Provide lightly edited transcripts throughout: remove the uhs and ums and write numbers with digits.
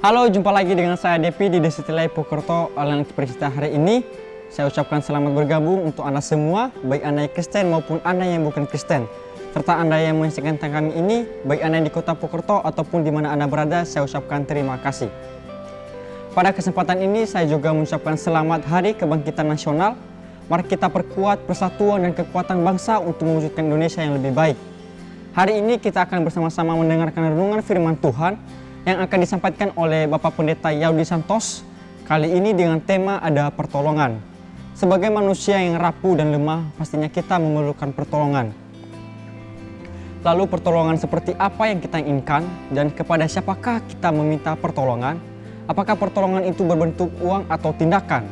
Halo, jumpa lagi dengan saya Depi di Destilai Purwokerto Online Ekspresi hari ini. Saya ucapkan selamat bergabung untuk Anda semua, baik Anda yang Kristen maupun Anda yang bukan Kristen. Serta Anda yang menyaksikan kami ini, baik Anda yang di kota Purwokerto ataupun di mana Anda berada, saya ucapkan terima kasih. Pada kesempatan ini, saya juga mengucapkan selamat Hari Kebangkitan Nasional. Mari kita perkuat persatuan dan kekuatan bangsa untuk mewujudkan Indonesia yang lebih baik. Hari ini kita akan bersama-sama mendengarkan renungan firman Tuhan yang akan disampaikan oleh Bapak Pendeta Yaudi Santos. Kali ini dengan tema ada pertolongan. Sebagai manusia yang rapuh dan lemah, pastinya kita memerlukan pertolongan. Lalu pertolongan seperti apa yang kita inginkan dan kepada siapakah kita meminta pertolongan? Apakah pertolongan itu berbentuk uang atau tindakan?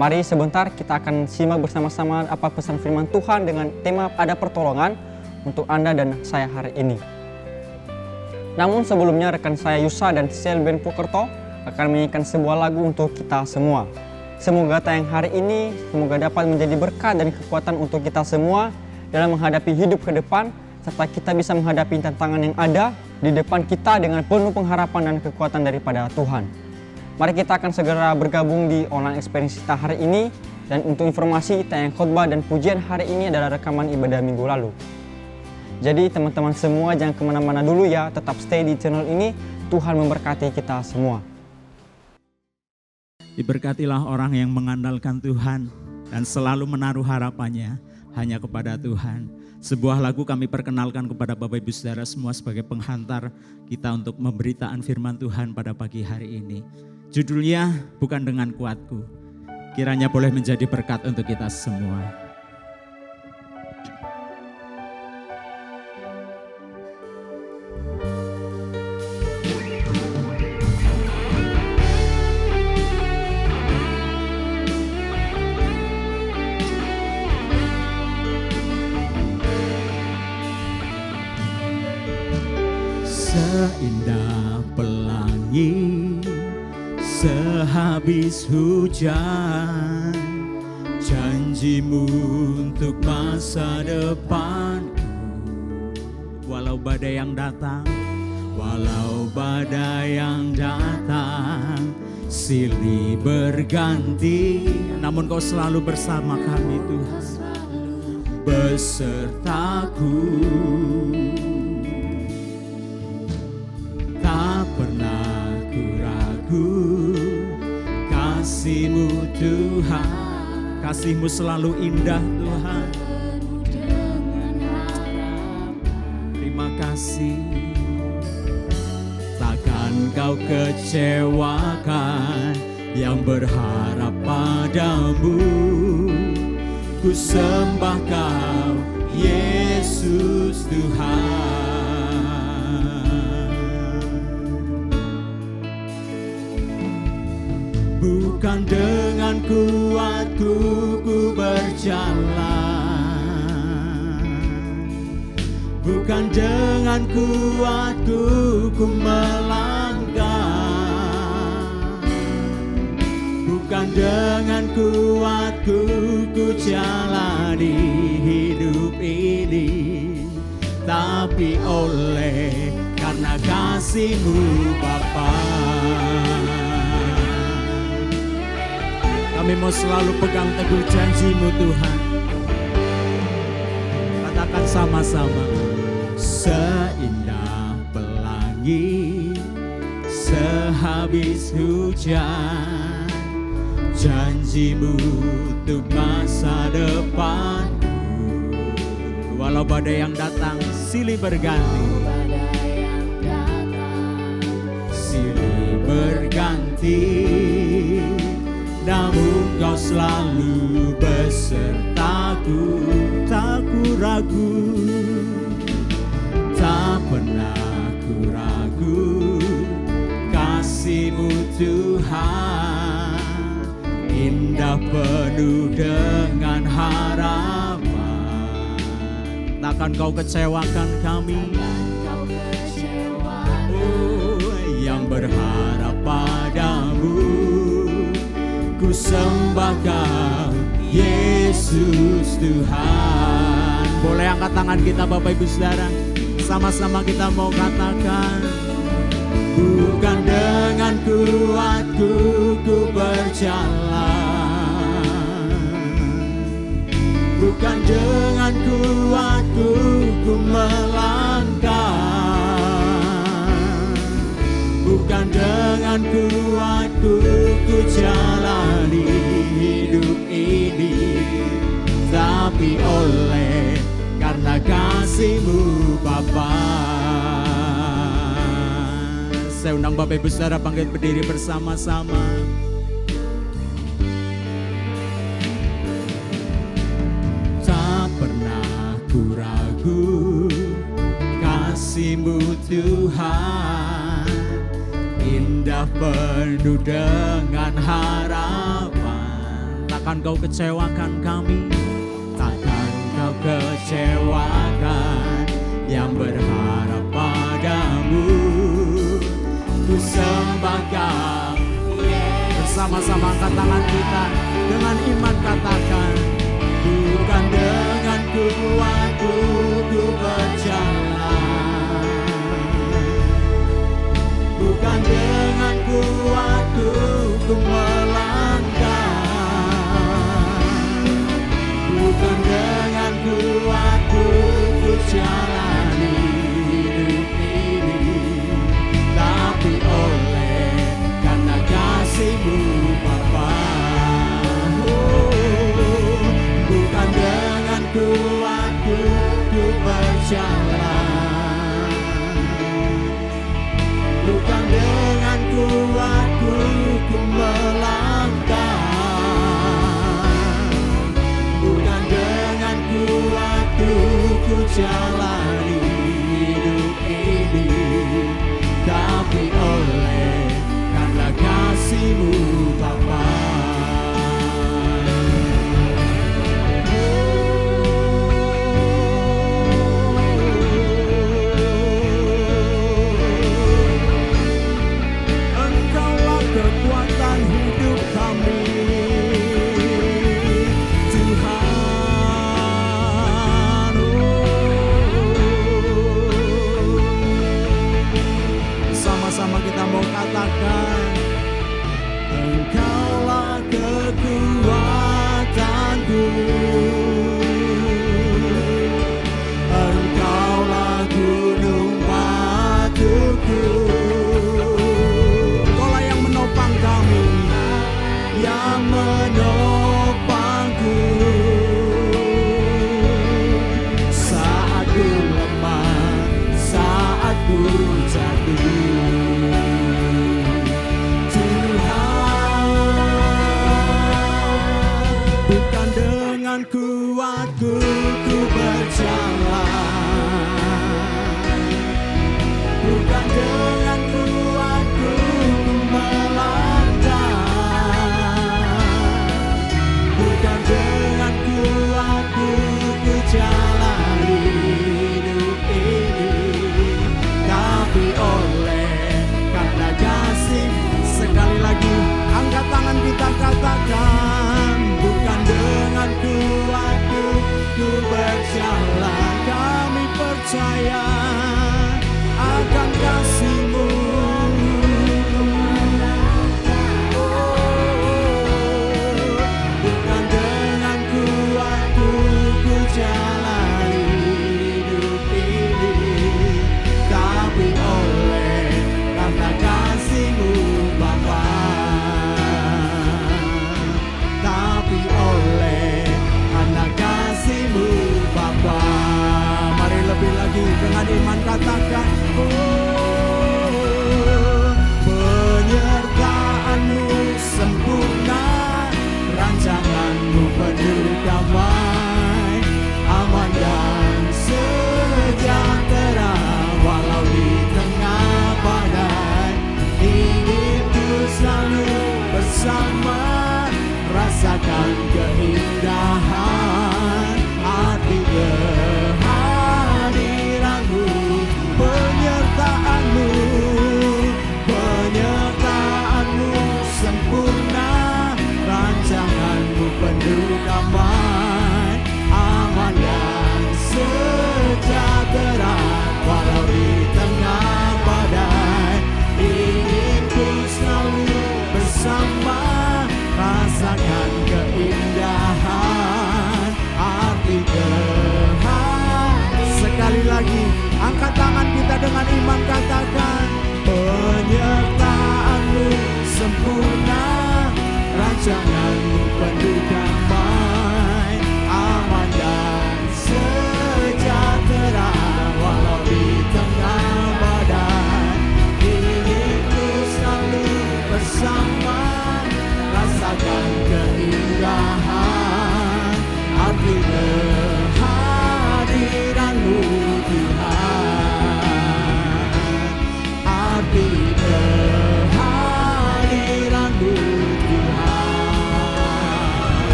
Mari sebentar kita akan simak bersama-sama apa pesan firman Tuhan dengan tema ada pertolongan untuk Anda dan saya hari ini. Namun sebelumnya rekan saya Yusa dan Sel Band Purwokerto akan menyanyikan sebuah lagu untuk kita semua. Semoga tayang hari ini semoga dapat menjadi berkat dan kekuatan untuk kita semua dalam menghadapi hidup ke depan, serta kita bisa menghadapi tantangan yang ada di depan kita dengan penuh pengharapan dan kekuatan daripada Tuhan. Mari kita akan segera bergabung di online experience kita hari ini, dan untuk informasi tayang khotbah dan pujian hari ini adalah rekaman ibadah minggu lalu. Jadi teman-teman semua jangan kemana-mana dulu ya, tetap stay di channel ini. Tuhan memberkati kita semua. Diberkatilah orang yang mengandalkan Tuhan dan selalu menaruh harapannya hanya kepada Tuhan. Sebuah lagu kami perkenalkan kepada Bapak Ibu Saudara semua sebagai penghantar kita untuk pemberitaan firman Tuhan pada pagi hari ini. Judulnya Bukan Dengan Kuatku. Kiranya boleh menjadi berkat untuk kita semua. Seindah pelangi sehabis hujan, janjimu untuk masa depanku. Walau badai yang datang, silih berganti, namun kau selalu bersama kami Tuhan, besertaku. Kasih-Mu Tuhan, kasih-Mu selalu indah Tuhan. Terima kasih. Takkan Kau kecewakan yang berharap padamu. Ku sembah Kau Yesus Tuhan. Bukan dengan kuatku ku berjalan, bukan dengan kuatku ku melangkah, bukan dengan kuatku ku jalani hidup ini, tapi oleh karena kasih-Mu Bapa. Kami mau selalu pegang teguh janji-Mu Tuhan. Katakan sama-sama. Seindah pelangi sehabis hujan, janji-Mu untuk masa depanku. Walau badai yang datang silih berganti, silih berganti, namun Kau selalu besertaku. Tak ku ragu, tak pernah ku ragu, kasih-Mu Tuhan indah penuh dengan harapan. Takkan Kau kecewakan kami, oh, yang berharap padamu. Ku sembah Kau Yesus Tuhan. Boleh angkat tangan kita Bapak Ibu Saudara, sama-sama kita mau katakan, bukan dengan dengan kuatku ku berjalan, bukan dengan kuatku ku melangkah, bukan dengan kuatku ku jalani hidup ini, tapi oleh karena kasih-Mu Bapa. Saya undang Bapak Ibu Saudara bangkit berdiri bersama-sama. Tak pernah ku ragu kasih-Mu Tuhan, indah penuh dengan harapan. Takkan Kau kecewakan kami, takkan Kau kecewakan yang berharap padamu. Ku sembah Kau. Bersama-sama angkat tangan kita, dengan iman katakan, bukan dengan kuatku ku berjalan, bukan dengan kuatku ku melangkah, bukan dengan kuatku ku jalani hidup ini, tapi oleh karena kasih-Mu Bapa. Bukan dengan kuatku ku berjalan, bukan dengan kuatku ku melangkah, bukan dengan kuatku ku jalani hidup ini, tapi oleh karena kasih-Mu Bapa. Engkaulah kekuatan hidup kami, Tuhan. Sama-sama kita mau katakan, Engkaulah kekuatanku, Engkaulah gunung batuku. Engkaulah yang menopang kami, yang menopangku saat ku lemah, saat ku jatuh. Bukan dengan kuatku ku berjalan, bukan dengan kuatku ku melangkah, bukan dengan kuatku ku jalani hidup ini, tapi oleh karena kasih. Sekali lagi angkat tangan kita katakan, bukan dengan kuatku ku berjalan, kami percaya akan kasih-Mu. Bukan dengan kuatku ku jalani hidup ini, tapi oleh karena kasih-Mu Bapa, tapi oleh karena kasih-Mu Bapa. Mari lebih lagi dengan iman katakan, penyertaan-Mu sempurna, rancangan-Mu penuh damai, aman dan sejahtera walau di tengah badai. Hidupku selalu bersama, rasakan keindahan arti kehadiran-Mu. Penyertaan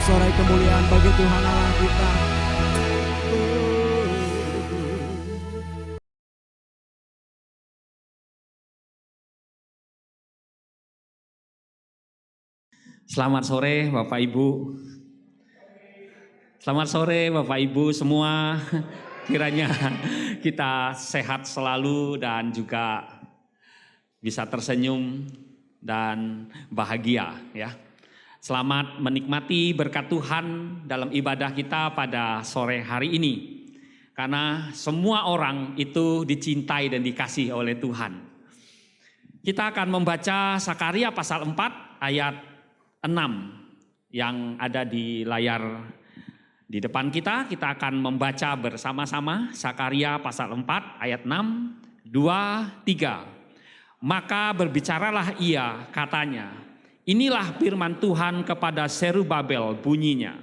sorak kemuliaan bagi Tuhan Allah kita. Selamat sore Bapak Ibu. Selamat sore Bapak Ibu semua. Kiranya kita sehat selalu dan juga bisa tersenyum dan bahagia ya. Selamat menikmati berkat Tuhan dalam ibadah kita pada sore hari ini. Karena semua orang itu dicintai dan dikasihi oleh Tuhan. Kita akan membaca Sakaria pasal 4 ayat 6 yang ada di layar di depan kita. Kita akan membaca bersama-sama Sakaria pasal 4 ayat 6, 2, 3. Maka berbicaralah ia, katanya, inilah firman Tuhan kepada Zerubabel bunyinya,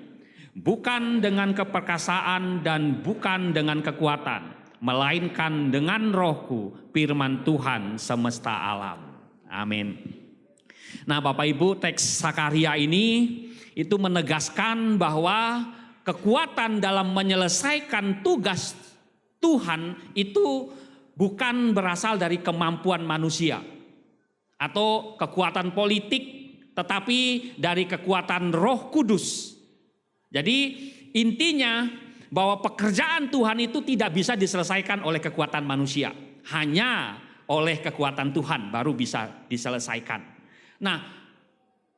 bukan dengan keperkasaan dan bukan dengan kekuatan, melainkan dengan rohku, firman Tuhan semesta alam. Amin. Nah Bapak Ibu, teks Sakaria ini itu menegaskan bahwa kekuatan dalam menyelesaikan tugas Tuhan itu bukan berasal dari kemampuan manusia atau kekuatan politik, tetapi dari kekuatan Roh Kudus. Jadi intinya bahwa pekerjaan Tuhan itu tidak bisa diselesaikan oleh kekuatan manusia, hanya oleh kekuatan Tuhan baru bisa diselesaikan. Nah,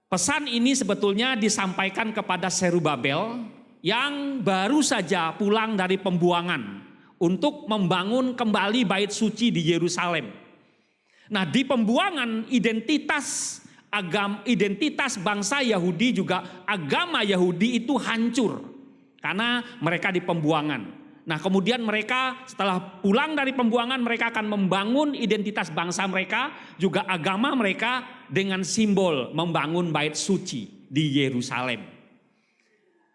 pesan ini sebetulnya disampaikan kepada Zerubabel yang baru saja pulang dari pembuangan untuk membangun kembali bait suci di Yerusalem. Nah, di pembuangan identitas bangsa Yahudi juga agama Yahudi itu hancur karena mereka di pembuangan. Nah, kemudian mereka setelah pulang dari pembuangan mereka akan membangun identitas bangsa mereka, juga agama mereka dengan simbol membangun bait suci di Yerusalem.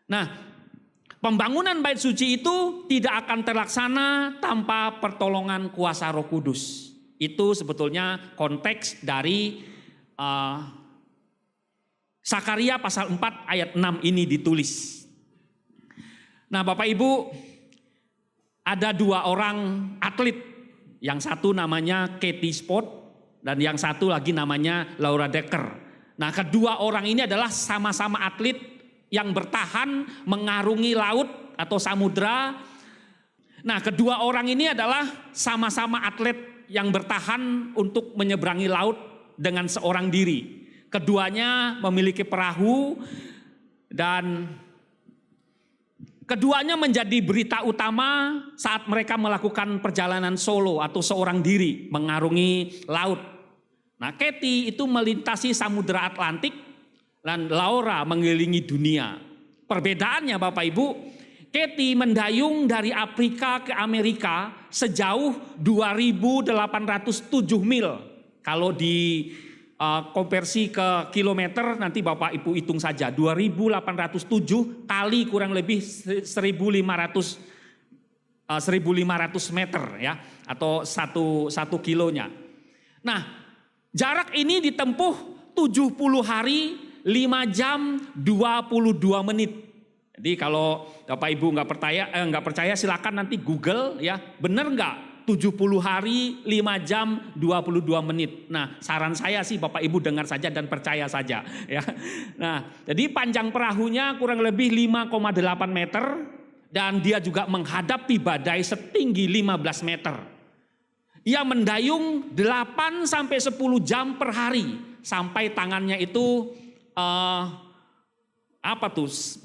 Nah, pembangunan bait suci itu tidak akan terlaksana tanpa pertolongan kuasa Roh Kudus. Itu sebetulnya konteks dari Sakaria pasal 4 ayat 6 ini ditulis. Nah, Bapak Ibu, ada dua orang atlet, yang satu namanya Katie Sport dan yang satu lagi namanya Laura Decker. Nah, kedua orang ini adalah sama-sama atlet yang bertahan mengarungi laut atau samudra. Nah, kedua orang ini adalah sama-sama atlet yang bertahan untuk menyeberangi laut dengan seorang diri. Keduanya memiliki perahu dan keduanya menjadi berita utama saat mereka melakukan perjalanan solo atau seorang diri mengarungi laut. Nah, Katie itu melintasi samudera Atlantik dan Laura mengelilingi dunia. Perbedaannya Bapak Ibu, Katie mendayung dari Afrika ke Amerika sejauh 2.807 mil. Kalau di konversi ke kilometer nanti Bapak Ibu hitung saja, 2.807 kali kurang lebih 1.500 meter ya, atau satu kilonya. Nah, jarak ini ditempuh 70 hari 5 jam 22 menit. Jadi kalau Bapak Ibu nggak percaya silakan nanti Google ya, bener nggak 70 hari 5 jam 22 menit. Nah, saran saya sih Bapak Ibu dengar saja dan percaya saja ya. Nah, jadi panjang perahunya kurang lebih 5,8 meter dan dia juga menghadapi badai setinggi 15 meter. Ia mendayung 8 sampai 10 jam per hari sampai tangannya itu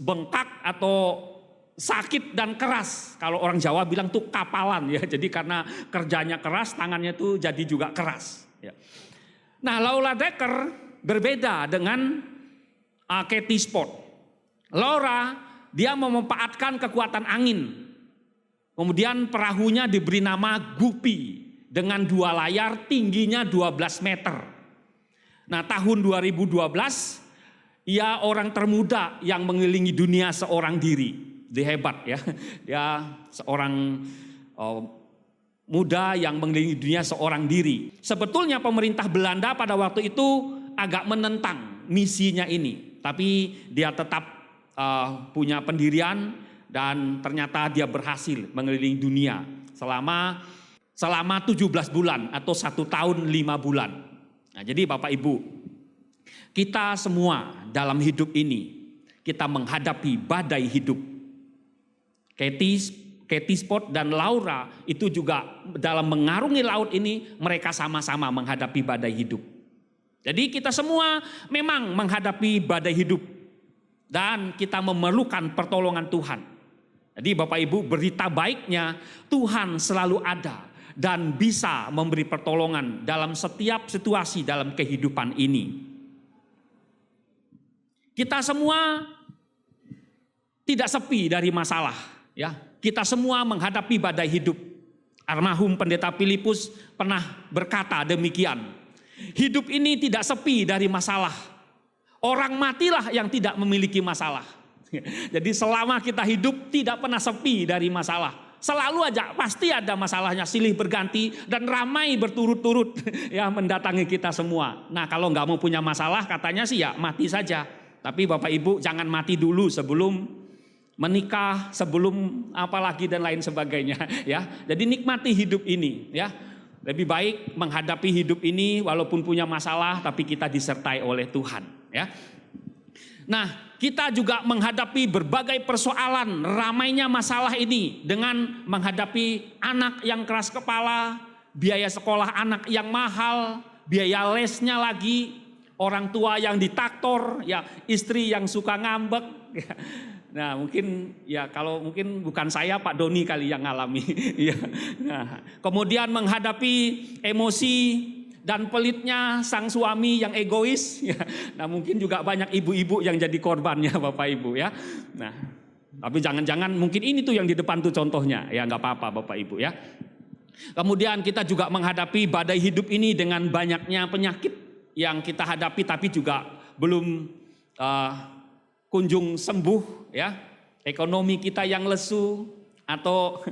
bengkak atau sakit dan keras. Kalau orang Jawa bilang tuh kapalan ya. Jadi karena kerjanya keras, tangannya tuh jadi juga keras. Ya. Nah, Laura Decker berbeda dengan Katie Sport. Laura dia memanfaatkan kekuatan angin. Kemudian perahunya diberi nama Guppy dengan 2 layar tingginya 12 meter. Nah, tahun 2012 ia orang termuda yang mengelilingi dunia seorang diri. Dia hebat ya, dia seorang muda yang mengelilingi dunia seorang diri. Sebetulnya pemerintah Belanda pada waktu itu agak menentang misinya ini, tapi dia tetap punya pendirian dan ternyata dia berhasil mengelilingi dunia selama 17 bulan atau 1 tahun 5 bulan. Nah, jadi Bapak Ibu, kita semua dalam hidup ini kita menghadapi badai hidup. Katie Spot dan Laura itu juga dalam mengarungi laut ini mereka sama-sama menghadapi badai hidup. Jadi kita semua memang menghadapi badai hidup dan kita memerlukan pertolongan Tuhan. Jadi Bapak Ibu, berita baiknya Tuhan selalu ada dan bisa memberi pertolongan dalam setiap situasi dalam kehidupan ini. Kita semua tidak sepi dari masalah, ya. Kita semua menghadapi badai hidup. Almarhum Pendeta Filipus pernah berkata demikian. Hidup ini tidak sepi dari masalah. Orang matilah yang tidak memiliki masalah. Jadi selama kita hidup tidak pernah sepi dari masalah. Selalu aja pasti ada masalahnya, silih berganti dan ramai berturut-turut ya mendatangi kita semua. Nah, kalau nggak mau punya masalah katanya sih ya mati saja. Tapi Bapak Ibu jangan mati dulu sebelum menikah, sebelum apalagi dan lain sebagainya ya. Jadi nikmati hidup ini ya. Lebih baik menghadapi hidup ini walaupun punya masalah tapi kita disertai oleh Tuhan ya. Nah, kita juga menghadapi berbagai persoalan, ramainya masalah ini dengan menghadapi anak yang keras kepala, biaya sekolah anak yang mahal, biaya lesnya lagi, orang tua yang ditaktor, ya istri yang suka ngambek. Ya. Nah mungkin ya kalau mungkin bukan saya Pak Doni kali yang ngalami. Ya. Nah, kemudian menghadapi emosi dan pelitnya sang suami yang egois. Ya. Nah mungkin juga banyak ibu-ibu yang jadi korbannya Bapak Ibu ya. Nah tapi jangan-jangan mungkin ini tuh yang di depan tuh contohnya. Ya nggak apa-apa Bapak Ibu ya. Kemudian kita juga menghadapi badai hidup ini dengan banyaknya penyakit yang kita hadapi tapi juga belum kunjung sembuh ya. Ekonomi kita yang lesu atau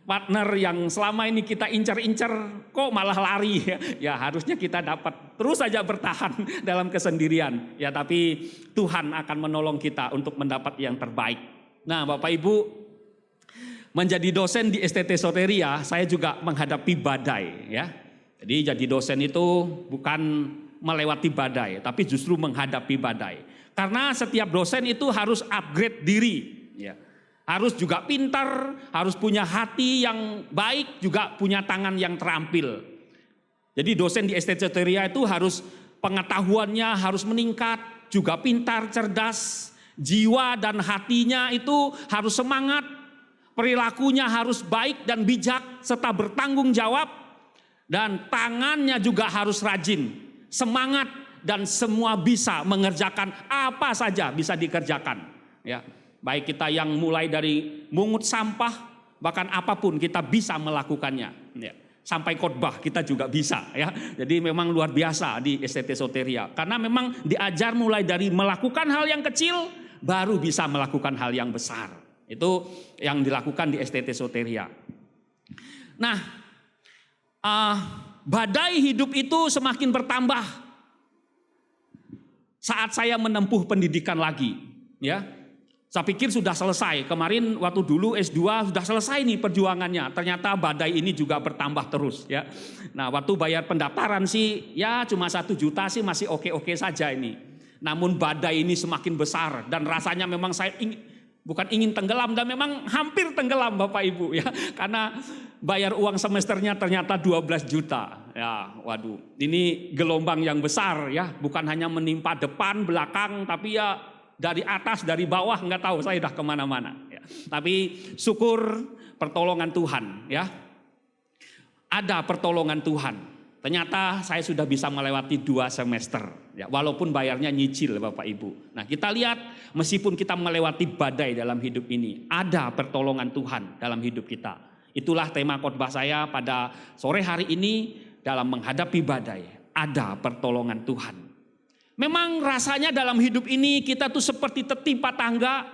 partner yang selama ini kita incar-incar kok malah lari ya. Ya harusnya kita dapat terus saja bertahan dalam kesendirian ya, tapi Tuhan akan menolong kita untuk mendapat yang terbaik. Nah, Bapak Ibu, menjadi dosen di STT Soteria saya juga menghadapi badai ya. Jadi jadi dosen itu bukan melewati badai tapi justru menghadapi badai. Karena setiap dosen itu harus upgrade diri, ya. Harus juga pintar, harus punya hati yang baik, juga punya tangan yang terampil. Jadi dosen di STT Soteria itu harus pengetahuannya harus meningkat, juga pintar, cerdas, jiwa dan hatinya itu harus semangat, perilakunya harus baik dan bijak serta bertanggung jawab, dan tangannya juga harus rajin, semangat, dan semua bisa mengerjakan apa saja bisa dikerjakan ya. Baik kita yang mulai dari mungut sampah bahkan apapun kita bisa melakukannya ya. Sampai khotbah kita juga bisa ya. Jadi memang luar biasa di STT Soteria karena memang diajar mulai dari melakukan hal yang kecil baru bisa melakukan hal yang besar. Itu yang dilakukan di STT Soteria. Nah, badai hidup itu semakin bertambah saat saya menempuh pendidikan lagi, ya. Saya pikir sudah selesai. Kemarin waktu dulu S2 sudah selesai nih perjuangannya. Ternyata badai ini juga bertambah terus, ya. Nah, waktu bayar pendaftaran sih, ya cuma 1 juta sih masih oke-oke saja ini. Namun badai ini semakin besar dan rasanya memang saya bukan ingin tenggelam dan memang hampir tenggelam Bapak Ibu ya. Karena bayar uang semesternya ternyata 12 juta. Ya, waduh. Ini gelombang yang besar ya, bukan hanya menimpa depan, belakang, tapi ya dari atas, dari bawah nggak tahu saya udah kemana-mana. Ya. Tapi syukur pertolongan Tuhan ya. Ada pertolongan Tuhan. Ternyata saya sudah bisa melewati 2 semester. Ya, walaupun bayarnya nyicil Bapak Ibu. Nah kita lihat meskipun kita melewati badai dalam hidup ini, ada pertolongan Tuhan dalam hidup kita. Itulah tema khotbah saya pada sore hari ini dalam menghadapi badai. Ada pertolongan Tuhan. Memang rasanya dalam hidup ini kita tuh seperti tertimpa tangga.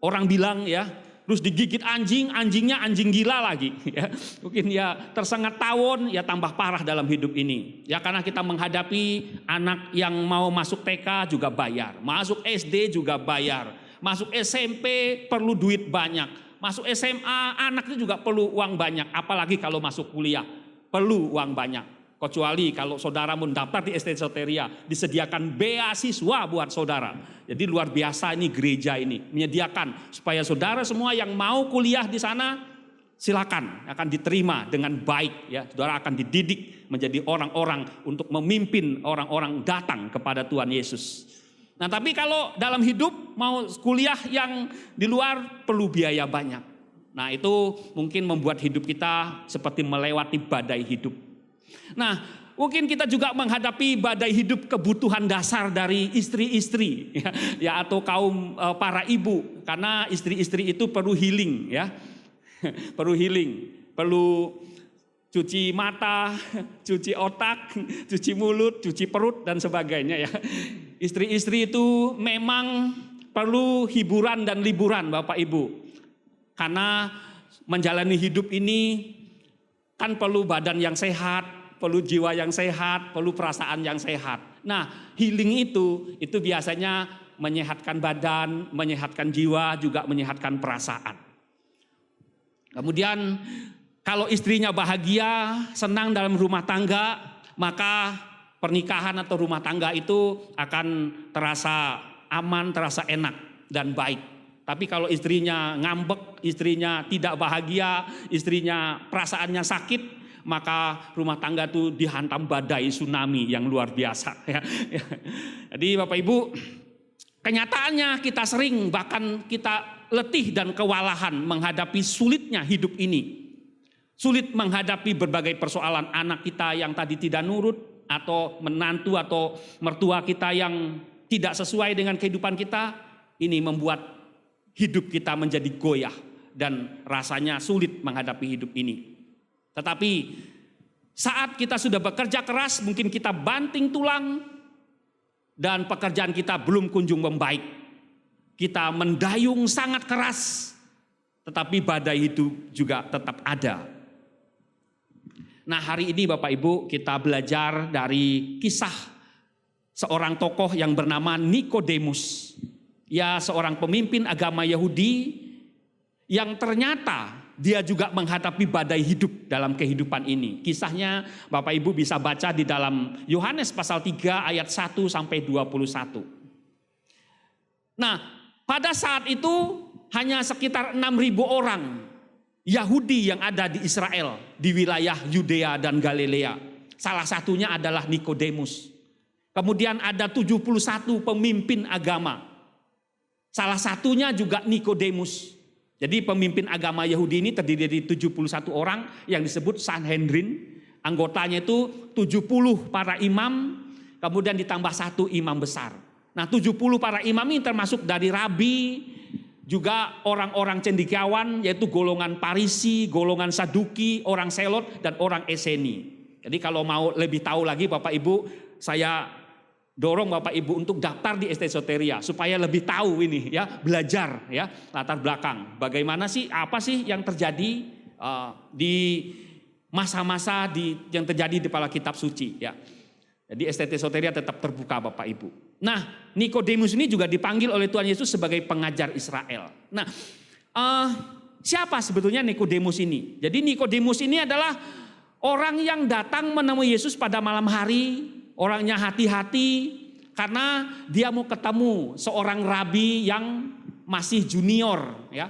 Orang bilang ya, terus digigit anjing, anjingnya anjing gila lagi. Ya. Mungkin ya tersengat tawon, ya tambah parah dalam hidup ini. Ya karena kita menghadapi anak yang mau masuk TK juga bayar, masuk SD juga bayar, Masuk SMP perlu duit banyak. Masuk SMA anaknya juga perlu uang banyak. Apalagi kalau masuk kuliah perlu uang banyak. Kecuali kalau saudara mendaftar di ST Soteria, disediakan beasiswa buat saudara. Jadi luar biasa ini gereja ini menyediakan supaya saudara semua yang mau kuliah di sana silakan, akan diterima dengan baik ya. Saudara akan dididik menjadi orang-orang untuk memimpin orang-orang datang kepada Tuhan Yesus. Nah, tapi kalau dalam hidup mau kuliah yang di luar perlu biaya banyak. Nah, itu mungkin membuat hidup kita seperti melewati badai hidup. Nah, mungkin kita juga menghadapi badai hidup kebutuhan dasar dari istri-istri ya atau kaum para ibu, karena istri-istri itu perlu healing ya. Perlu healing, perlu cuci mata, cuci otak, cuci mulut, cuci perut dan sebagainya ya. Istri-istri itu memang perlu hiburan dan liburan Bapak Ibu. Karena menjalani hidup ini kan perlu badan yang sehat, perlu jiwa yang sehat, perlu perasaan yang sehat. Nah, healing itu biasanya menyehatkan badan, menyehatkan jiwa, juga menyehatkan perasaan. Kemudian kalau istrinya bahagia, senang dalam rumah tangga, maka pernikahan atau rumah tangga itu akan terasa aman, terasa enak dan baik. Tapi kalau istrinya ngambek, istrinya tidak bahagia, istrinya perasaannya sakit, maka rumah tangga itu dihantam badai tsunami yang luar biasa. Jadi Bapak Ibu, kenyataannya kita sering bahkan kita letih dan kewalahan menghadapi sulitnya hidup ini. Sulit menghadapi berbagai persoalan anak kita yang tadi tidak nurut, atau menantu atau mertua kita yang tidak sesuai dengan kehidupan kita. Ini membuat hidup kita menjadi goyah dan rasanya sulit menghadapi hidup ini. Tetapi saat kita sudah bekerja keras, mungkin kita banting tulang dan pekerjaan kita belum kunjung membaik. Kita mendayung sangat keras, tetapi badai itu juga tetap ada. Nah, hari ini Bapak Ibu kita belajar dari kisah seorang tokoh yang bernama Nikodemus. Ya, seorang pemimpin agama Yahudi yang ternyata dia juga menghadapi badai hidup dalam kehidupan ini. Kisahnya Bapak Ibu bisa baca di dalam Yohanes pasal 3 ayat 1 sampai 21. Nah, pada saat itu hanya sekitar 6.000 orang Yahudi yang ada di Israel, di wilayah Yudea dan Galilea. Salah satunya adalah Nikodemus. Kemudian ada 71 pemimpin agama. Salah satunya juga Nikodemus. Jadi pemimpin agama Yahudi ini terdiri dari 71 orang yang disebut Sanhedrin. Anggotanya itu 70 para imam, kemudian ditambah 1 imam besar. Nah, 70 para imam ini termasuk dari rabi, juga orang-orang cendekiawan, yaitu golongan Parisi, golongan Saduki, orang Selot, dan orang Eseni. Jadi kalau mau lebih tahu lagi Bapak Ibu, saya dorong Bapak Ibu untuk daftar di ST Soteria supaya lebih tahu ini ya, belajar ya latar belakang. Bagaimana sih, apa sih yang terjadi di masa-masa yang terjadi di kepala kitab suci ya. Jadi ST Soteria tetap terbuka Bapak Ibu. Nah, Nikodemus ini juga dipanggil oleh Tuhan Yesus sebagai pengajar Israel. Nah, siapa sebetulnya Nikodemus ini? Jadi Nikodemus ini adalah orang yang datang menemui Yesus pada malam hari. Orangnya hati-hati karena dia mau ketemu seorang rabi yang masih junior ya.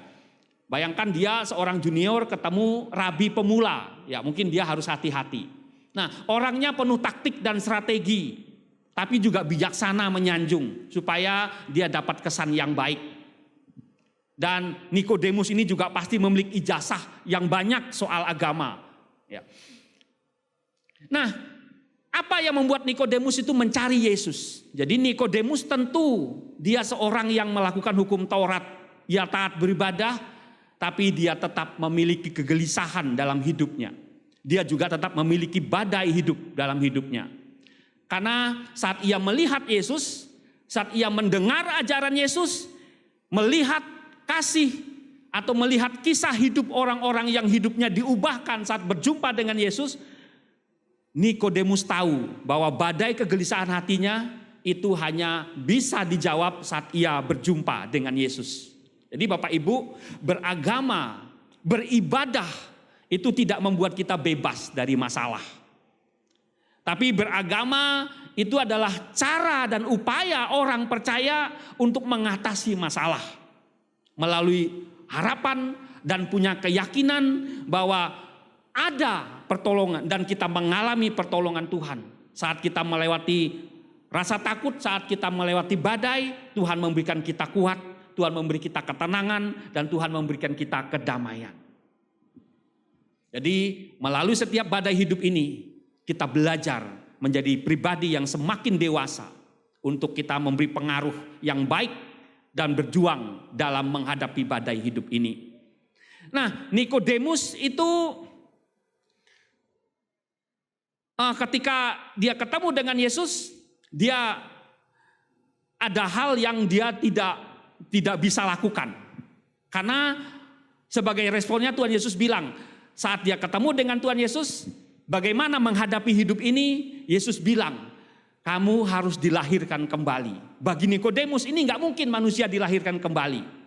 Bayangkan dia seorang junior ketemu rabi pemula, ya mungkin dia harus hati-hati. Nah, orangnya penuh taktik dan strategi, tapi juga bijaksana menyanjung supaya dia dapat kesan yang baik. Dan Nikodemus ini juga pasti memiliki ijazah yang banyak soal agama. Ya. Nah, apa yang membuat Nikodemus itu mencari Yesus? Jadi Nikodemus tentu dia seorang yang melakukan hukum Taurat, ia taat beribadah, tapi dia tetap memiliki kegelisahan dalam hidupnya. Dia juga tetap memiliki badai hidup dalam hidupnya. Karena saat ia melihat Yesus, saat ia mendengar ajaran Yesus, melihat kasih atau melihat kisah hidup orang-orang yang hidupnya diubahkan saat berjumpa dengan Yesus, Nikodemus tahu bahwa badai kegelisahan hatinya itu hanya bisa dijawab saat ia berjumpa dengan Yesus. Jadi Bapak Ibu, beragama, beribadah itu tidak membuat kita bebas dari masalah. Tapi beragama itu adalah cara dan upaya orang percaya untuk mengatasi masalah melalui harapan dan punya keyakinan bahwa ada pertolongan dan kita mengalami pertolongan Tuhan. Saat kita melewati rasa takut, saat kita melewati badai, Tuhan memberikan kita kuat, Tuhan memberi kita ketenangan, dan Tuhan memberikan kita kedamaian. Jadi melalui setiap badai hidup ini, kita belajar menjadi pribadi yang semakin dewasa untuk kita memberi pengaruh yang baik dan berjuang dalam menghadapi badai hidup ini. Nah, Nikodemus itu ketika dia ketemu dengan Yesus, dia ada hal yang dia tidak bisa lakukan. Karena sebagai responnya Tuhan Yesus bilang, saat dia ketemu dengan Tuhan Yesus, bagaimana menghadapi hidup ini? Yesus bilang, kamu harus dilahirkan kembali. Bagi Nikodemus ini nggak mungkin manusia dilahirkan kembali.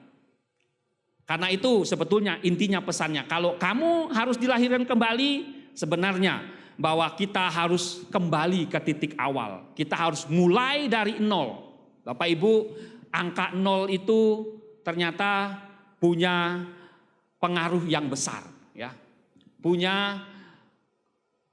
Karena itu sebetulnya intinya pesannya, kalau kamu harus dilahirkan kembali, sebenarnya bahwa kita harus kembali ke titik awal. Kita harus mulai dari nol. Bapak Ibu, angka nol itu ternyata punya pengaruh yang besar, ya. Punya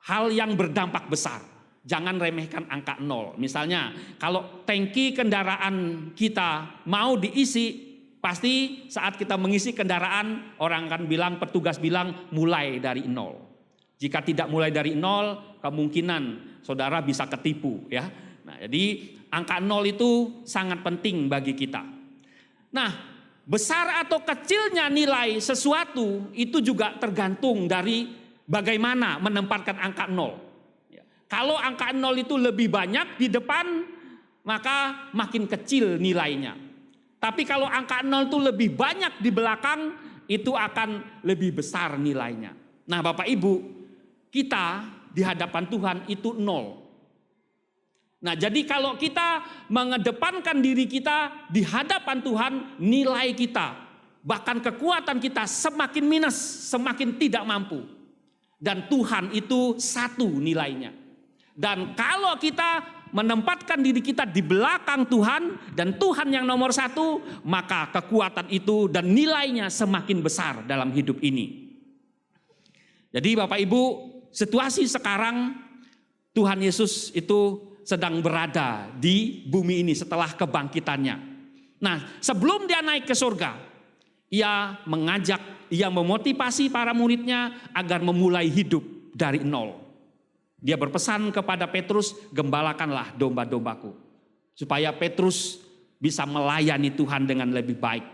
hal yang berdampak besar. Jangan remehkan angka nol. Misalnya kalau tangki kendaraan kita mau diisi, pasti saat kita mengisi kendaraan orang akan bilang, petugas bilang mulai dari nol. Jika tidak mulai dari nol, kemungkinan saudara bisa ketipu, ya. Nah, jadi angka nol itu sangat penting bagi kita. Nah, besar atau kecilnya nilai sesuatu itu juga tergantung dari bagaimana menempatkan angka nol. Kalau angka nol itu lebih banyak di depan, maka makin kecil nilainya. Tapi kalau angka nol itu lebih banyak di belakang, itu akan lebih besar nilainya. Nah, Bapak Ibu, kita di hadapan Tuhan itu nol. Nah, jadi kalau kita mengedepankan diri kita di hadapan Tuhan, nilai kita, bahkan kekuatan kita semakin minus, semakin tidak mampu. Dan Tuhan itu satu nilainya. Dan kalau kita menempatkan diri kita di belakang Tuhan dan Tuhan yang nomor satu, maka kekuatan itu dan nilainya semakin besar dalam hidup ini. Jadi Bapak Ibu, situasi sekarang Tuhan Yesus itu sedang berada di bumi ini setelah kebangkitannya. Nah, sebelum dia naik ke surga, ia memotivasi para muridnya agar memulai hidup dari nol. Dia berpesan kepada Petrus, gembalakanlah domba-dombaku. Supaya Petrus bisa melayani Tuhan dengan lebih baik.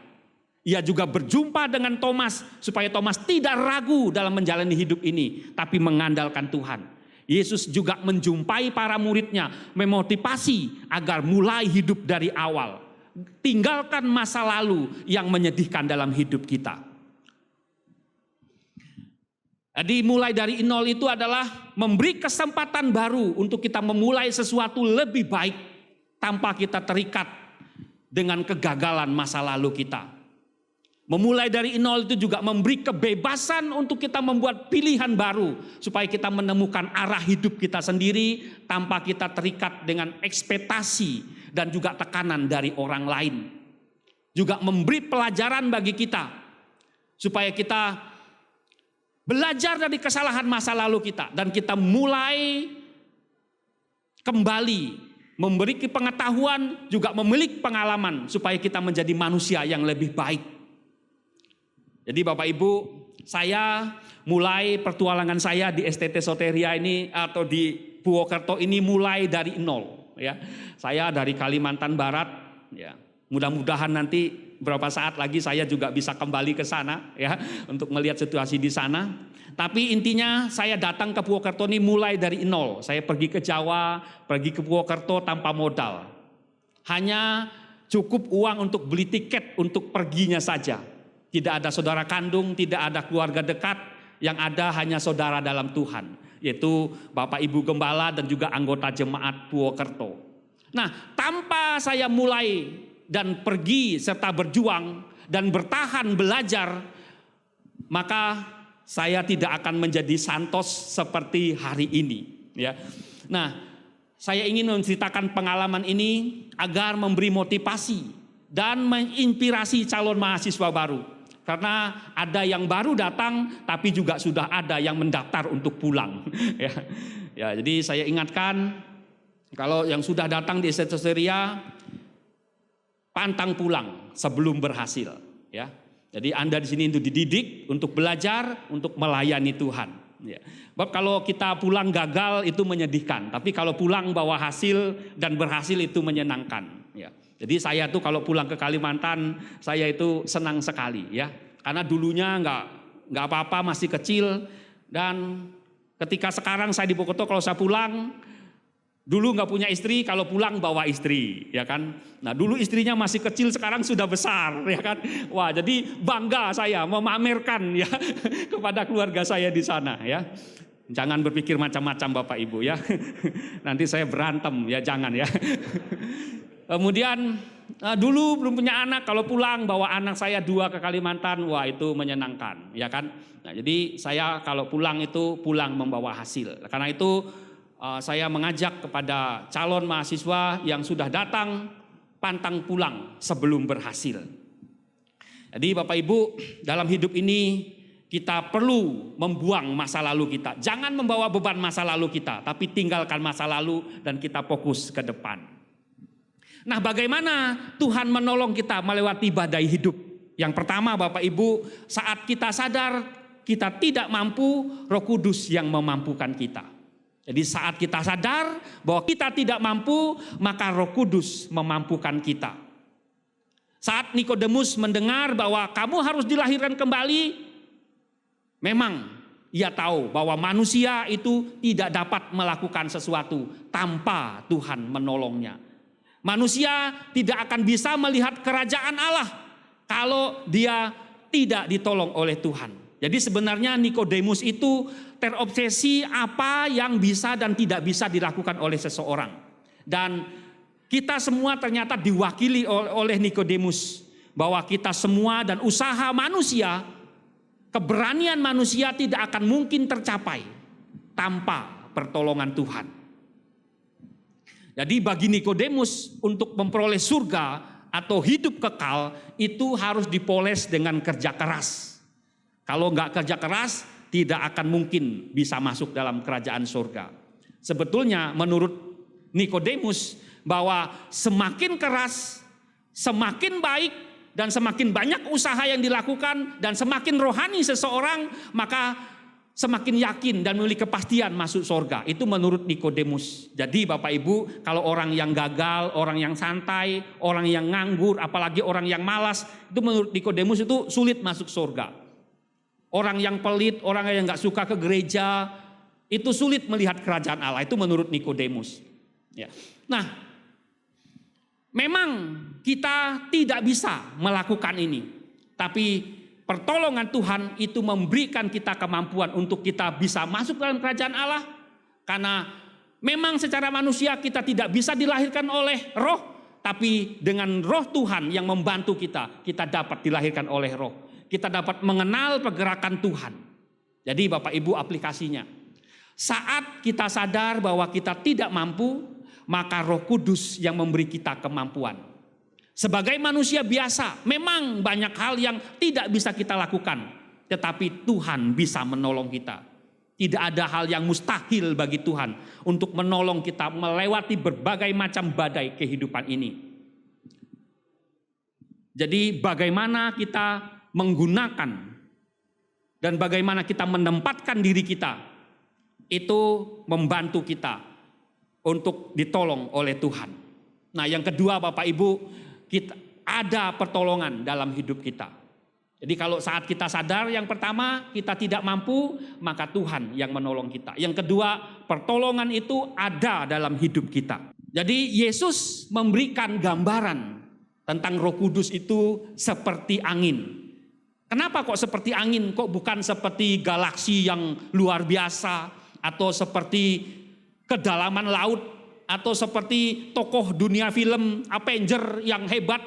Ia juga berjumpa dengan Thomas, supaya Thomas tidak ragu dalam menjalani hidup ini, tapi mengandalkan Tuhan. Yesus juga menjumpai para muridnya, memotivasi agar mulai hidup dari awal. Tinggalkan masa lalu yang menyedihkan dalam hidup kita. Jadi mulai dari nol itu adalah memberi kesempatan baru untuk kita memulai sesuatu lebih baik tanpa kita terikat dengan kegagalan masa lalu kita. Memulai dari nol itu juga memberi kebebasan untuk kita membuat pilihan baru supaya kita menemukan arah hidup kita sendiri tanpa kita terikat dengan ekspektasi dan juga tekanan dari orang lain. Juga memberi pelajaran bagi kita supaya kita belajar dari kesalahan masa lalu kita dan kita mulai kembali memberi pengetahuan, juga memiliki pengalaman supaya kita menjadi manusia yang lebih baik. Jadi Bapak Ibu, saya mulai pertualangan saya di STT Soteria ini atau di Purwokerto ini mulai dari nol, ya. Saya dari Kalimantan Barat, ya. Mudah-mudahan nanti beberapa saat lagi saya juga bisa kembali ke sana, ya, untuk melihat situasi di sana. Tapi intinya saya datang ke Purwokerto ini mulai dari nol. Saya pergi ke Jawa, pergi ke Purwokerto tanpa modal. Hanya cukup uang untuk beli tiket untuk perginya saja. Tidak ada saudara kandung, tidak ada keluarga dekat, yang ada hanya saudara dalam Tuhan, yaitu Bapak Ibu Gembala dan juga anggota jemaat Purwokerto. Nah, tanpa saya mulai dan pergi serta berjuang dan bertahan belajar, maka saya tidak akan menjadi santos seperti hari ini. Ya. Nah, saya ingin menceritakan pengalaman ini agar memberi motivasi dan menginspirasi calon mahasiswa baru. Karena ada yang baru datang, tapi juga sudah ada yang mendaftar untuk pulang. Ya, jadi saya ingatkan, kalau yang sudah datang di Esteria, pantang pulang sebelum berhasil. Ya, jadi Anda di sini untuk dididik, untuk belajar, untuk melayani Tuhan. Ya. Sebab kalau kita pulang gagal itu menyedihkan, tapi kalau pulang bawa hasil dan berhasil itu menyenangkan. Ya. Jadi saya tuh kalau pulang ke Kalimantan, saya itu senang sekali ya. Karena dulunya nggak apa-apa, masih kecil, dan ketika sekarang saya di Bogoto kalau saya pulang, dulu nggak punya istri, kalau pulang bawa istri, ya kan. Nah dulu istrinya masih kecil, sekarang sudah besar, ya kan. Wah jadi bangga saya memamerkan ya kepada keluarga saya di sana ya. Jangan berpikir macam-macam Bapak Ibu ya. Nanti saya berantem ya, jangan ya. Kemudian dulu belum punya anak, kalau pulang bawa anak saya 2 ke Kalimantan, wah itu menyenangkan, ya kan. Nah, jadi saya kalau pulang itu pulang membawa hasil. Karena itu saya mengajak kepada calon mahasiswa yang sudah datang, pantang pulang sebelum berhasil. Jadi Bapak Ibu, dalam hidup ini kita perlu membuang masa lalu kita. Jangan membawa beban masa lalu kita, tapi tinggalkan masa lalu dan kita fokus ke depan. Nah, bagaimana Tuhan menolong kita melewati badai hidup? Yang pertama Bapak Ibu, saat kita sadar kita tidak mampu, Roh Kudus yang memampukan kita. Jadi saat kita sadar bahwa kita tidak mampu, maka Roh Kudus memampukan kita. Saat Nikodemus mendengar bahwa kamu harus dilahirkan kembali, memang ia tahu bahwa manusia itu tidak dapat melakukan sesuatu tanpa Tuhan menolongnya. Manusia tidak akan bisa melihat kerajaan Allah kalau dia tidak ditolong oleh Tuhan. Jadi sebenarnya Nikodemus itu terobsesi apa yang bisa dan tidak bisa dilakukan oleh seseorang. Dan kita semua ternyata diwakili oleh Nikodemus, bahwa kita semua dan usaha manusia, keberanian manusia tidak akan mungkin tercapai tanpa pertolongan Tuhan. Jadi bagi Nikodemus untuk memperoleh surga atau hidup kekal itu harus dipoles dengan kerja keras. Kalau nggak kerja keras tidak akan mungkin bisa masuk dalam kerajaan surga. Sebetulnya menurut Nikodemus bahwa semakin keras, semakin baik dan semakin banyak usaha yang dilakukan dan semakin rohani seseorang, maka semakin yakin dan memiliki kepastian masuk surga. Itu menurut Nikodemus. Jadi Bapak Ibu, kalau orang yang gagal, orang yang santai, orang yang nganggur, apalagi orang yang malas, itu menurut Nikodemus itu sulit masuk surga. Orang yang pelit, orang yang nggak suka ke gereja, itu sulit melihat kerajaan Allah. Itu menurut Nikodemus. Ya. Nah, memang kita tidak bisa melakukan ini, tapi pertolongan Tuhan itu memberikan kita kemampuan untuk kita bisa masuk dalam kerajaan Allah. Karena memang secara manusia kita tidak bisa dilahirkan oleh roh, tapi dengan roh Tuhan yang membantu kita, kita dapat dilahirkan oleh roh. Kita dapat mengenal pergerakan Tuhan. Jadi Bapak Ibu aplikasinya, saat kita sadar bahwa kita tidak mampu, maka Roh Kudus yang memberi kita kemampuan. Sebagai manusia biasa, memang banyak hal yang tidak bisa kita lakukan, tetapi Tuhan bisa menolong kita. Tidak ada hal yang mustahil bagi Tuhan untuk menolong kita melewati berbagai macam badai kehidupan ini. Jadi bagaimana kita menggunakan dan bagaimana kita menempatkan diri kita, itu membantu kita untuk ditolong oleh Tuhan. Nah yang kedua Bapak Ibu, kita ada pertolongan dalam hidup kita. Jadi kalau saat kita sadar, yang pertama kita tidak mampu, maka Tuhan yang menolong kita. Yang kedua, pertolongan itu ada dalam hidup kita. Jadi Yesus memberikan gambaran tentang Roh Kudus itu seperti angin. Kenapa kok seperti angin? Kok bukan seperti galaksi yang luar biasa atau seperti kedalaman laut atau seperti tokoh dunia film Avenger yang hebat.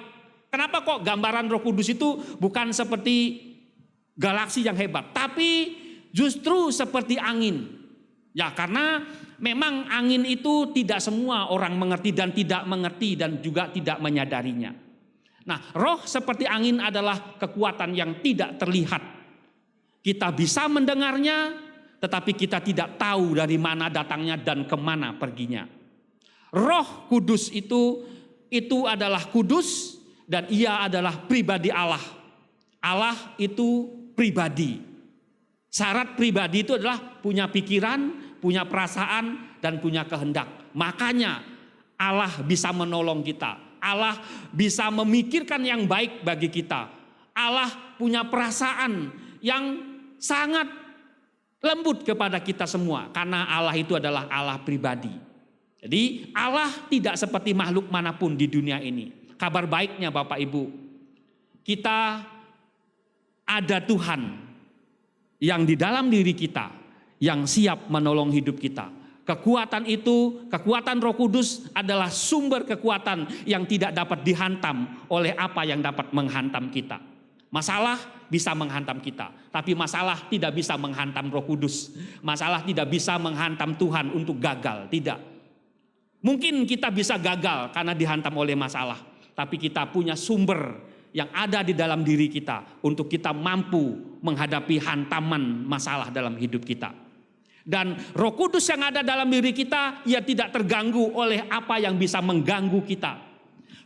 Kenapa kok gambaran Roh Kudus itu bukan seperti galaksi yang hebat, tapi justru seperti angin? Ya, karena memang angin itu tidak semua orang mengerti dan tidak mengerti dan juga tidak menyadarinya. Nah, roh seperti angin adalah kekuatan yang tidak terlihat. Kita bisa mendengarnya, tetapi kita tidak tahu dari mana datangnya dan kemana perginya. Roh Kudus itu adalah kudus dan ia adalah pribadi Allah. Allah itu pribadi. Syarat pribadi itu adalah punya pikiran, punya perasaan, dan punya kehendak. Makanya Allah bisa menolong kita. Allah bisa memikirkan yang baik bagi kita. Allah punya perasaan yang sangat lembut kepada kita semua. Karena Allah itu adalah Allah pribadi. Jadi Allah tidak seperti makhluk manapun di dunia ini. Kabar baiknya Bapak Ibu, kita ada Tuhan yang di dalam diri kita, yang siap menolong hidup kita. Kekuatan itu, kekuatan Roh Kudus adalah sumber kekuatan yang tidak dapat dihantam oleh apa yang dapat menghantam kita. Masalah bisa menghantam kita, tapi masalah tidak bisa menghantam Roh Kudus. Masalah tidak bisa menghantam Tuhan untuk gagal, tidak. Mungkin kita bisa gagal karena dihantam oleh masalah, tapi kita punya sumber yang ada di dalam diri kita untuk kita mampu menghadapi hantaman masalah dalam hidup kita. Dan Roh Kudus yang ada dalam diri kita, ia tidak terganggu oleh apa yang bisa mengganggu kita.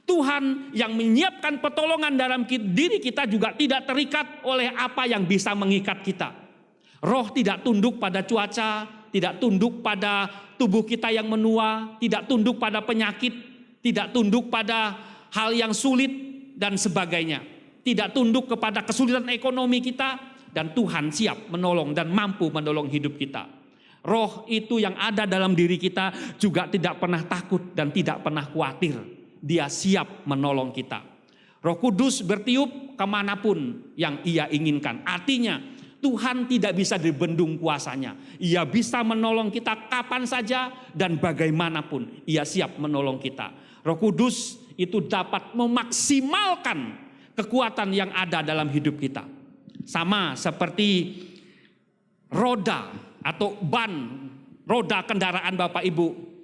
Tuhan yang menyiapkan pertolongan dalam diri kita juga tidak terikat oleh apa yang bisa mengikat kita. Roh tidak tunduk pada cuaca, tidak tunduk pada tubuh kita yang menua, tidak tunduk pada penyakit, tidak tunduk pada hal yang sulit dan sebagainya. Tidak tunduk kepada kesulitan ekonomi kita, dan Tuhan siap menolong dan mampu menolong hidup kita. Roh itu yang ada dalam diri kita juga tidak pernah takut dan tidak pernah khawatir. Dia siap menolong kita. Roh Kudus bertiup kemanapun yang ia inginkan. Artinya Tuhan tidak bisa dibendung kuasanya. Ia bisa menolong kita kapan saja dan bagaimanapun. Ia siap menolong kita. Roh Kudus itu dapat memaksimalkan kekuatan yang ada dalam hidup kita. Sama seperti roda atau ban roda kendaraan Bapak Ibu.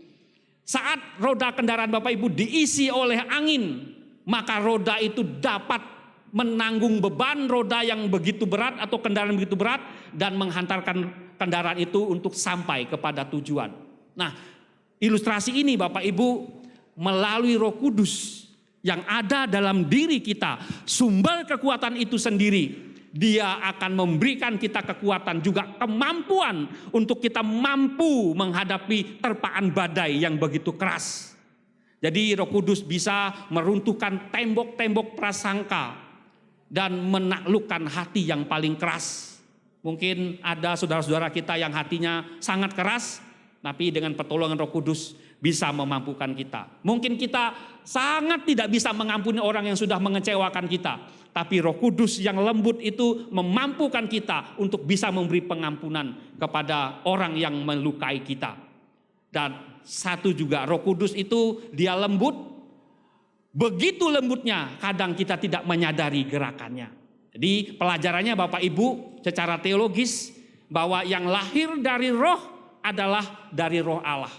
Saat roda kendaraan Bapak Ibu diisi oleh angin, maka roda itu dapat menanggung beban roda yang begitu berat atau kendaraan begitu berat dan menghantarkan kendaraan itu untuk sampai kepada tujuan. Nah, ilustrasi ini Bapak Ibu melalui Roh Kudus yang ada dalam diri kita, sumber kekuatan itu sendiri. Dia akan memberikan kita kekuatan juga kemampuan untuk kita mampu menghadapi terpaan badai yang begitu keras. Jadi Roh Kudus bisa meruntuhkan tembok-tembok prasangka dan menaklukkan hati yang paling keras. Mungkin ada saudara-saudara kita yang hatinya sangat keras, tapi dengan pertolongan Roh Kudus bisa memampukan kita. Mungkin kita sangat tidak bisa mengampuni orang yang sudah mengecewakan kita, tapi Roh Kudus yang lembut itu memampukan kita untuk bisa memberi pengampunan kepada orang yang melukai kita. Dan satu juga, Roh Kudus itu dia lembut, begitu lembutnya kadang kita tidak menyadari gerakannya. Jadi pelajarannya Bapak Ibu secara teologis bahwa yang lahir dari roh adalah dari roh Allah.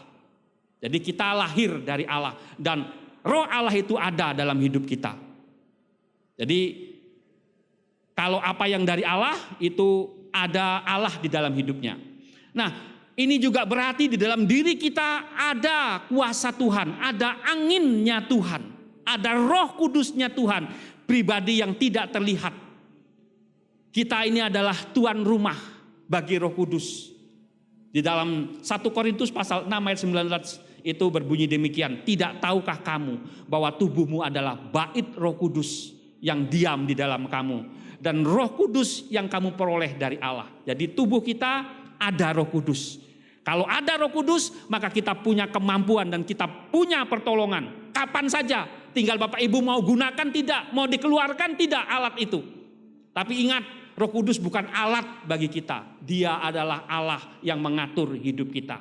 Jadi kita lahir dari Allah dan roh Allah itu ada dalam hidup kita. Jadi kalau apa yang dari Allah itu ada Allah di dalam hidupnya. Nah, ini juga berarti di dalam diri kita ada kuasa Tuhan, ada anginnya Tuhan, ada Roh Kudusnya Tuhan, pribadi yang tidak terlihat. Kita ini adalah tuan rumah bagi Roh Kudus. Di dalam 1 Korintus pasal 6 ayat 19 itu berbunyi demikian, tidak tahukah kamu bahwa tubuhmu adalah bait Roh Kudus yang diam di dalam kamu, dan Roh Kudus yang kamu peroleh dari Allah. Jadi tubuh kita ada Roh Kudus. Kalau ada Roh Kudus, maka kita punya kemampuan dan kita punya pertolongan kapan saja. Tinggal Bapak Ibu mau gunakan tidak, mau dikeluarkan tidak alat itu. Tapi ingat, Roh Kudus bukan alat bagi kita. Dia adalah Allah yang mengatur hidup kita.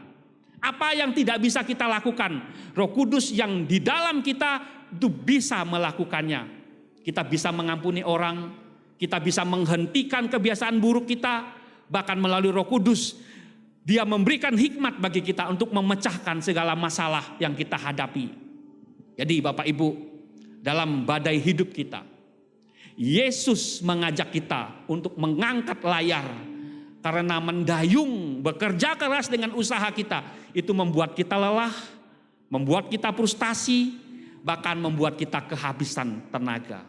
Apa yang tidak bisa kita lakukan, Roh Kudus yang di dalam kita itu bisa melakukannya. Kita bisa mengampuni orang, kita bisa menghentikan kebiasaan buruk kita, bahkan melalui Roh Kudus Dia memberikan hikmat bagi kita untuk memecahkan segala masalah yang kita hadapi. Jadi Bapak Ibu, dalam badai hidup kita, Yesus mengajak kita untuk mengangkat layar. Karena mendayung, bekerja keras dengan usaha kita, itu membuat kita lelah, membuat kita frustasi, bahkan membuat kita kehabisan tenaga.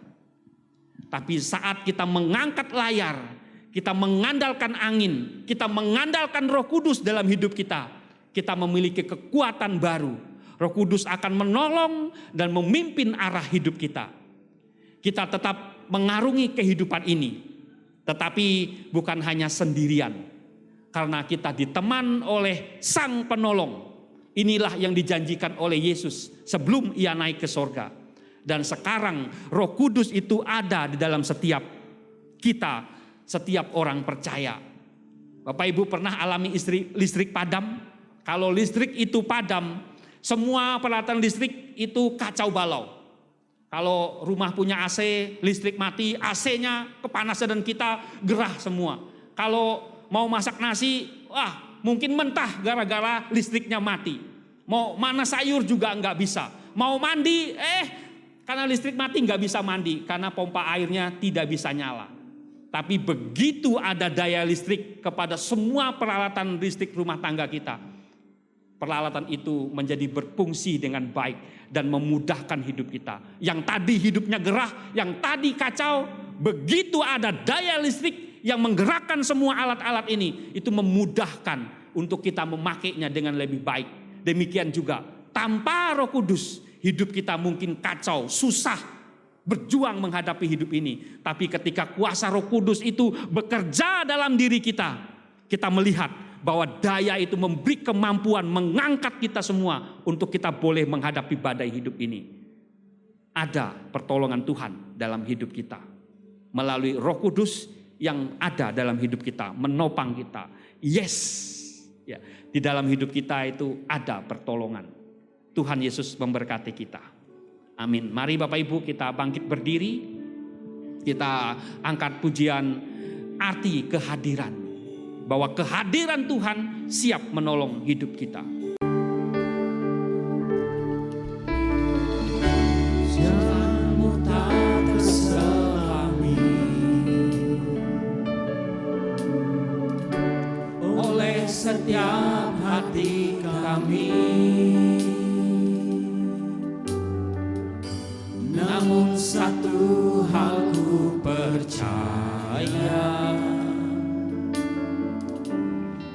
Tapi saat kita mengangkat layar, kita mengandalkan angin, kita mengandalkan Roh Kudus dalam hidup kita, kita memiliki kekuatan baru. Roh Kudus akan menolong dan memimpin arah hidup kita. Kita tetap mengarungi kehidupan ini, tetapi bukan hanya sendirian, karena kita diteman oleh Sang Penolong. Inilah yang dijanjikan oleh Yesus sebelum Ia naik ke sorga. Dan sekarang Roh Kudus itu ada di dalam setiap kita, setiap orang percaya. Bapak Ibu pernah alami listrik padam? Kalau listrik itu padam, semua peralatan listrik itu kacau balau. Kalau rumah punya AC, listrik mati, AC-nya kepanasan dan kita gerah semua. Kalau mau masak nasi, mungkin mentah gara-gara listriknya mati. Mau mana sayur juga nggak bisa. Mau mandi, karena listrik mati nggak bisa mandi, karena pompa airnya tidak bisa nyala. Tapi begitu ada daya listrik kepada semua peralatan listrik rumah tangga kita, peralatan itu menjadi berfungsi dengan baik dan memudahkan hidup kita. Yang tadi hidupnya gerah, yang tadi kacau, begitu ada daya listrik yang menggerakkan semua alat-alat ini, itu memudahkan untuk kita memakainya dengan lebih baik. Demikian juga tanpa Roh Kudus, hidup kita mungkin kacau, susah berjuang menghadapi hidup ini. Tapi ketika kuasa Roh Kudus itu bekerja dalam diri kita, kita melihat bahwa daya itu memberi kemampuan mengangkat kita semua untuk kita boleh menghadapi badai hidup ini. Ada pertolongan Tuhan dalam hidup kita melalui Roh Kudus yang ada dalam hidup kita, menopang kita. Yes, ya, di dalam hidup kita itu ada pertolongan. Tuhan Yesus memberkati kita. Amin. Mari Bapak Ibu kita bangkit berdiri, kita angkat pujian arti kehadiran. Bahwa kehadiran Tuhan siap menolong hidup kita. Jamu tak terselami oleh setiap hati kami, namun satu hal ku percaya,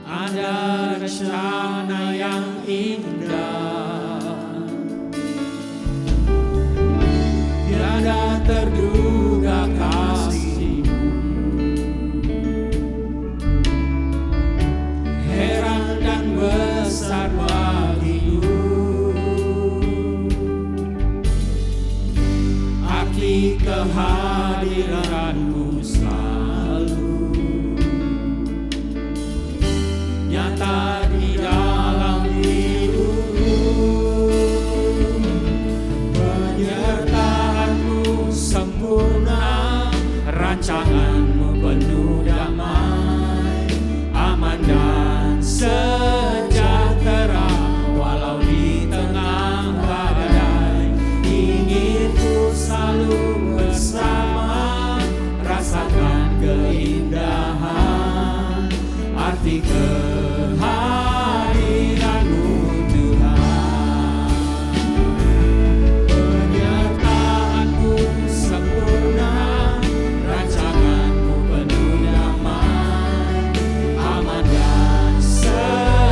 ada rencana yang indah, tiada terduga kasih-Mu, heran dan besar bagiku, arti kehadiran-Mu selalu nyata di dalam hidupku. Penyertaan-Mu sempurna, rancangan-Mu penuh damai, aman dan sejahtera walau di tengah badai. Ingin ku selalu bersama, rasakan keindahan arti kehadiran-Mu Tuhan. Penyertaan-Mu sempurna, rancangan-Mu penuh damai, aman dan sejahtera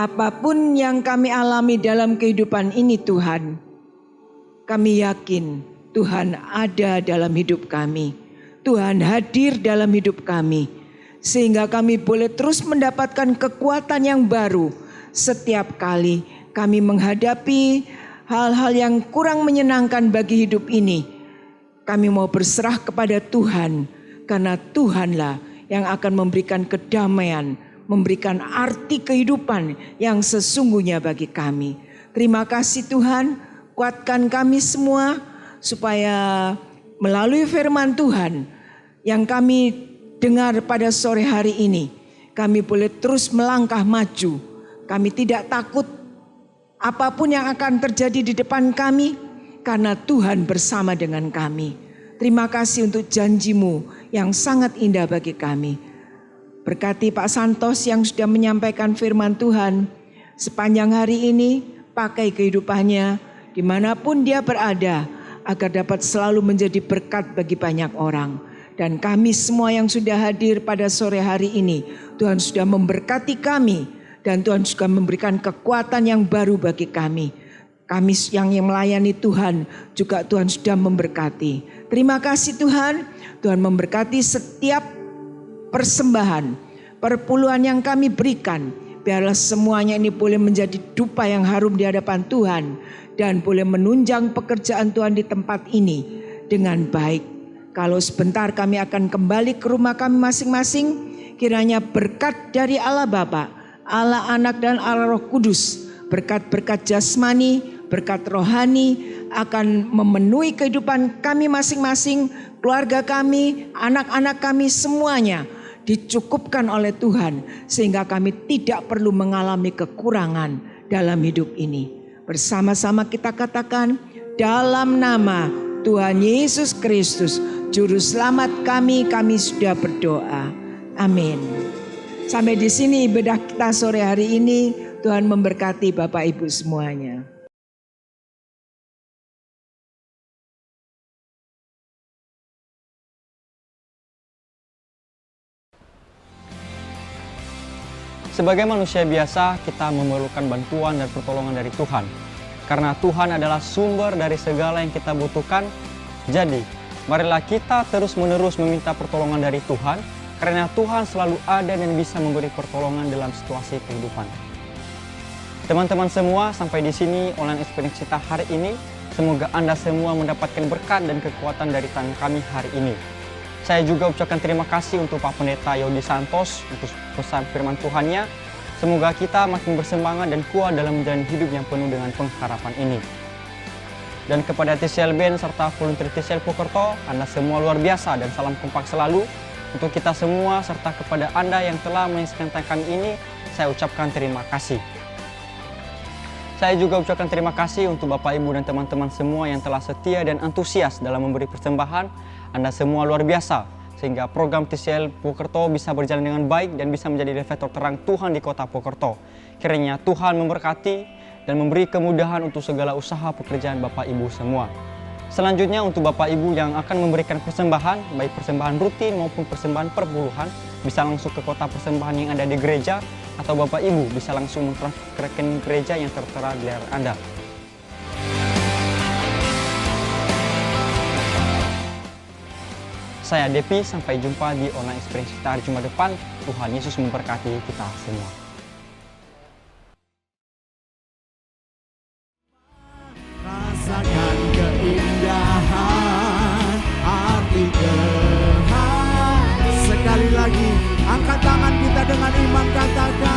apapun yang kami alami dalam kehidupan ini Tuhan, kami yakin Tuhan ada dalam hidup kami. Tuhan hadir dalam hidup kami. Sehingga kami boleh terus mendapatkan kekuatan yang baru setiap kali kami menghadapi hal-hal yang kurang menyenangkan bagi hidup ini. Kami mau berserah kepada Tuhan, karena Tuhanlah yang akan memberikan kedamaian, memberikan arti kehidupan yang sesungguhnya bagi kami. Terima kasih Tuhan, kuatkan kami semua supaya melalui firman Tuhan yang kami dengar pada sore hari ini, kami boleh terus melangkah maju. Kami tidak takut apapun yang akan terjadi di depan kami, karena Tuhan bersama dengan kami. Terima kasih untuk janji-Mu yang sangat indah bagi kami. Berkati Pak Santos yang sudah menyampaikan firman Tuhan sepanjang hari ini, pakai kehidupannya dimanapun dia berada, agar dapat selalu menjadi berkat bagi banyak orang. Dan kami semua yang sudah hadir pada sore hari ini, Tuhan sudah memberkati kami, dan Tuhan juga memberikan kekuatan yang baru bagi kami. Kami yang melayani Tuhan juga Tuhan sudah memberkati. Terima kasih Tuhan, Tuhan memberkati setiap persembahan, perpuluhan yang kami berikan. Biarlah semuanya ini boleh menjadi dupa yang harum di hadapan Tuhan, dan boleh menunjang pekerjaan Tuhan di tempat ini dengan baik. Kalau sebentar kami akan kembali ke rumah kami masing-masing, kiranya berkat dari Allah Bapa, Allah Anak dan Allah Roh Kudus, berkat-berkat jasmani, berkat rohani akan memenuhi kehidupan kami masing-masing, keluarga kami, anak-anak kami semuanya dicukupkan oleh Tuhan, sehingga kami tidak perlu mengalami kekurangan dalam hidup ini. Bersama-sama kita katakan, dalam nama Tuhan Yesus Kristus, Juru Selamat kami sudah berdoa. Amin. Sampai di sini ibadah kita sore hari ini. Tuhan memberkati Bapak Ibu semuanya. Sebagai manusia biasa, kita memerlukan bantuan dan pertolongan dari Tuhan. Karena Tuhan adalah sumber dari segala yang kita butuhkan. Jadi, marilah kita terus-menerus meminta pertolongan dari Tuhan, karena Tuhan selalu ada dan bisa memberi pertolongan dalam situasi kehidupan. Teman-teman semua, sampai di sini online experience kita hari ini. Semoga Anda semua mendapatkan berkat dan kekuatan dari tangan kami hari ini. Saya juga ucapkan terima kasih untuk Pak Pendeta Yodi Santos untuk pesan firman Tuhannya. Semoga kita makin bersemangat dan kuat dalam menjalani hidup yang penuh dengan pengharapan ini. Dan kepada TCL Band serta volunteer TCL Pokerto, Anda semua luar biasa dan salam kompak selalu. Untuk kita semua serta kepada Anda yang telah menyaksikan tayangan kami ini, saya ucapkan terima kasih. Saya juga ucapkan terima kasih untuk Bapak Ibu dan teman-teman semua yang telah setia dan antusias dalam memberi persembahan. Anda semua luar biasa, sehingga program TCL Pokerto bisa berjalan dengan baik dan bisa menjadi reflektor terang Tuhan di kota Pokerto. Kiranya Tuhan memberkati dan memberi kemudahan untuk segala usaha pekerjaan Bapak Ibu semua. Selanjutnya untuk Bapak Ibu yang akan memberikan persembahan, baik persembahan rutin maupun persembahan perpuluhan, bisa langsung ke kota persembahan yang ada di gereja, atau Bapak Ibu bisa langsung mentransfer ke rekening gereja yang tertera di layar Anda. Saya Depi, sampai jumpa di online experience kita hari Jumat depan. Tuhan Yesus memberkati kita semua. Rasakan keindahan arti Tuhan. Sekali lagi, angkat tangan kita dengan iman, katakan.